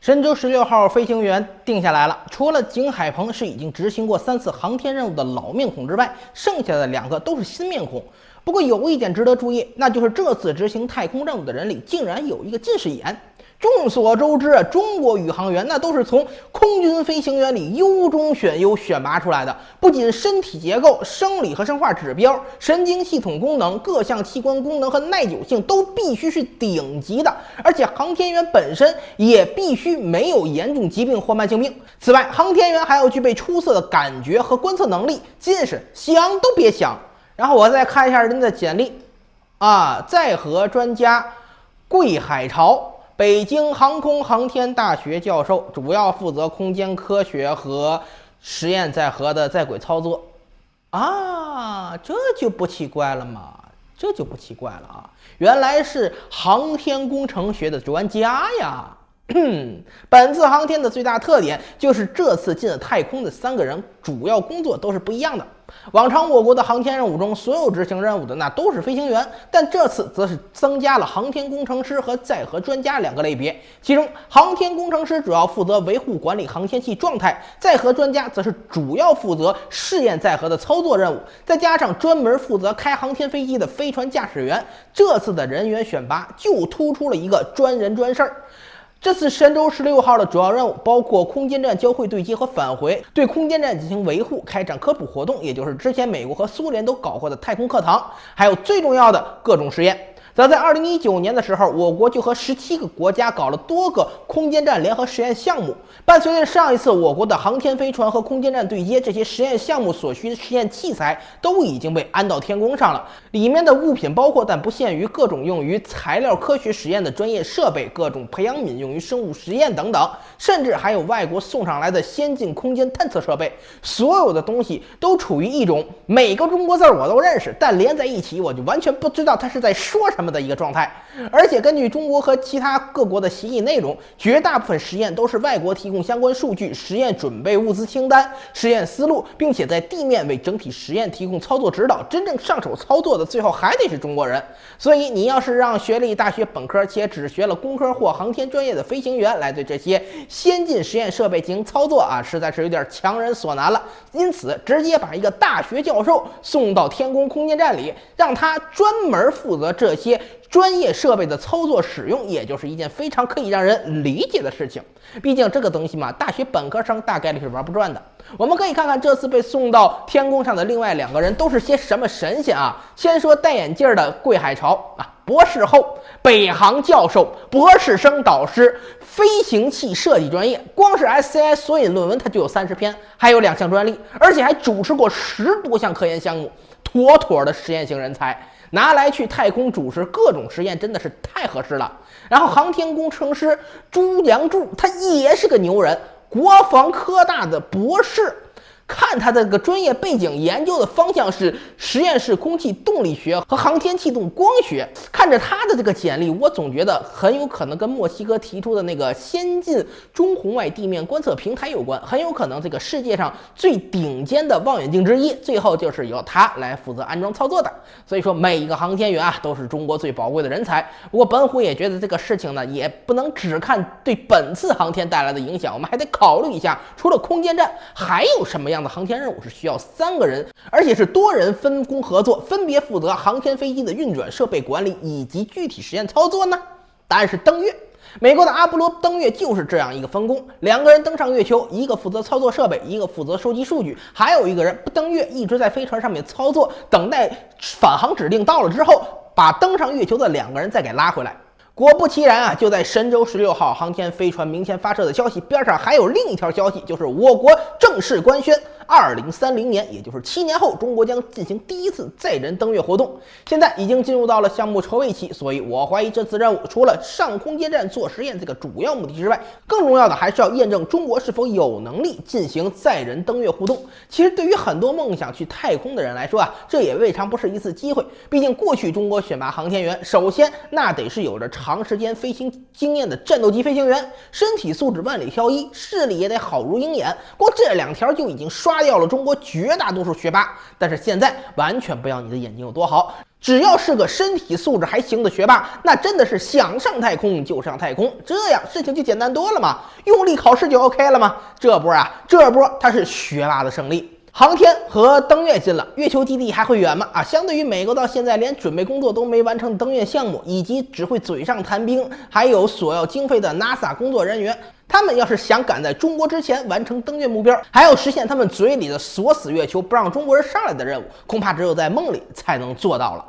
神舟16号飞行员定下来了，除了景海鹏是已经执行过3次航天任务的老面孔之外，剩下的2个都是新面孔。不过有一点值得注意，那就是这次执行太空任务的人里竟然有一个近视眼。众所周知，中国宇航员那都是从空军飞行员里优中选优选拔出来的，不仅身体结构、生理和生化指标、神经系统功能、各项器官功能和耐久性都必须是顶级的，而且航天员本身也必须没有严重疾病或慢性病。此外，航天员还要具备出色的感觉和观测能力，近视想都别想。然后我再看一下人的简历载荷专家桂海潮，北京航空航天大学教授，主要负责空间科学和实验载荷的在轨操作。这就不奇怪了嘛，这就不奇怪了啊！原来是航天工程学的专家呀。本次航天的最大特点就是这次进了太空的3个人主要工作都是不一样的。往常我国的航天任务中，所有执行任务的那都是飞行员，但这次则是增加了航天工程师和载荷专家2个类别。其中，航天工程师主要负责维护管理航天器状态，载荷专家则是主要负责试验载荷的操作任务，再加上专门负责开航天飞机的飞船驾驶员。这次的人员选拔就突出了一个专人专事儿。这次神舟16号的主要任务包括空间站交会对接和返回，对空间站进行维护，开展科普活动，也就是之前美国和苏联都搞过的太空课堂，还有最重要的各种实验。早在2019年的时候，我国就和17个国家搞了多个空间站联合实验项目。伴随着上一次我国的航天飞船和空间站对接，这些实验项目所需的实验器材都已经被安到天宫上了。里面的物品包括但不限于各种用于材料科学实验的专业设备，各种培养皿用于生物实验等等，甚至还有外国送上来的先进空间探测设备。所有的东西都处于一种每个中国字我都认识，但连在一起我就完全不知道它是在说什么的一个状态。而且根据中国和其他各国的协议内容，绝大部分实验都是外国提供相关数据、实验准备物资清单、实验思路，并且在地面为整体实验提供操作指导，真正上手操作的最后还得是中国人。所以你要是让学历大学本科且只学了工科或航天专业的飞行员来对这些先进实验设备进行操作实在是有点强人所难了。因此直接把一个大学教授送到天宫空间站里，让他专门负责这些专业设备的操作使用，也就是一件非常可以让人理解的事情。毕竟这个东西嘛，大学本科生大概率是玩不转的。我们可以看看这次被送到天宫上的另外2个人都是些什么神仙啊！先说戴眼镜的桂海潮博士后、北航教授、博士生导师，飞行器设计专业，光是 SCI 索引论文它就有30篇，还有2项专利，而且还主持过10多项科研项目，妥妥的实验型人才。拿来去太空主持各种实验真的是太合适了。然后航天工程师朱良柱他也是个牛人，国防科大的博士，看他的这个专业背景，研究的方向是实验室空气动力学和航天气动光学。看着他的这个简历，我总觉得很有可能跟墨西哥提出的那个先进中红外地面观测平台有关，很有可能这个世界上最顶尖的望远镜之一，最后就是由他来负责安装操作的。所以说每一个航天员都是中国最宝贵的人才。不过本虎也觉得这个事情呢，也不能只看对本次航天带来的影响，我们还得考虑一下，除了空间站，还有什么样的航天任务是需要3个人，而且是多人分工合作，分别负责航天飞机的运转、设备管理以及具体实验操作呢？答案是登月。美国的阿波罗登月就是这样一个分工，2个人登上月球，一个负责操作设备，一个负责收集数据，还有一个人不登月，一直在飞船上面操作，等待返航指令到了之后，把登上月球的2个人再给拉回来。果不其然就在神舟16号航天飞船明天发射的消息边上，还有另一条消息，就是我国正式官宣2030年，也就是7年后，中国将进行第一次载人登月活动。现在已经进入到了项目筹备期，所以我怀疑这次任务除了上空间站做实验这个主要目的之外，更重要的还是要验证中国是否有能力进行载人登月互动。其实对于很多梦想去太空的人来说这也未尝不是一次机会。毕竟过去中国选拔航天员，首先那得是有着长时间飞行经验的战斗机飞行员，身体素质万里挑一，视力也得好如鹰眼。光这2条就已经刷杀掉了中国绝大多数学霸。但是现在完全不要你的眼睛有多好，只要是个身体素质还行的学霸，那真的是想上太空就上太空，这样事情就简单多了嘛，用力考试就 OK 了嘛。这波他是学霸的胜利。航天和登月近了，月球基地还会远吗？相对于美国到现在连准备工作都没完成的登月项目，以及只会嘴上谈兵，还有索要经费的 NASA 工作人员，他们要是想赶在中国之前完成登月目标，还要实现他们嘴里的锁死月球不让中国人上来的任务，恐怕只有在梦里才能做到了。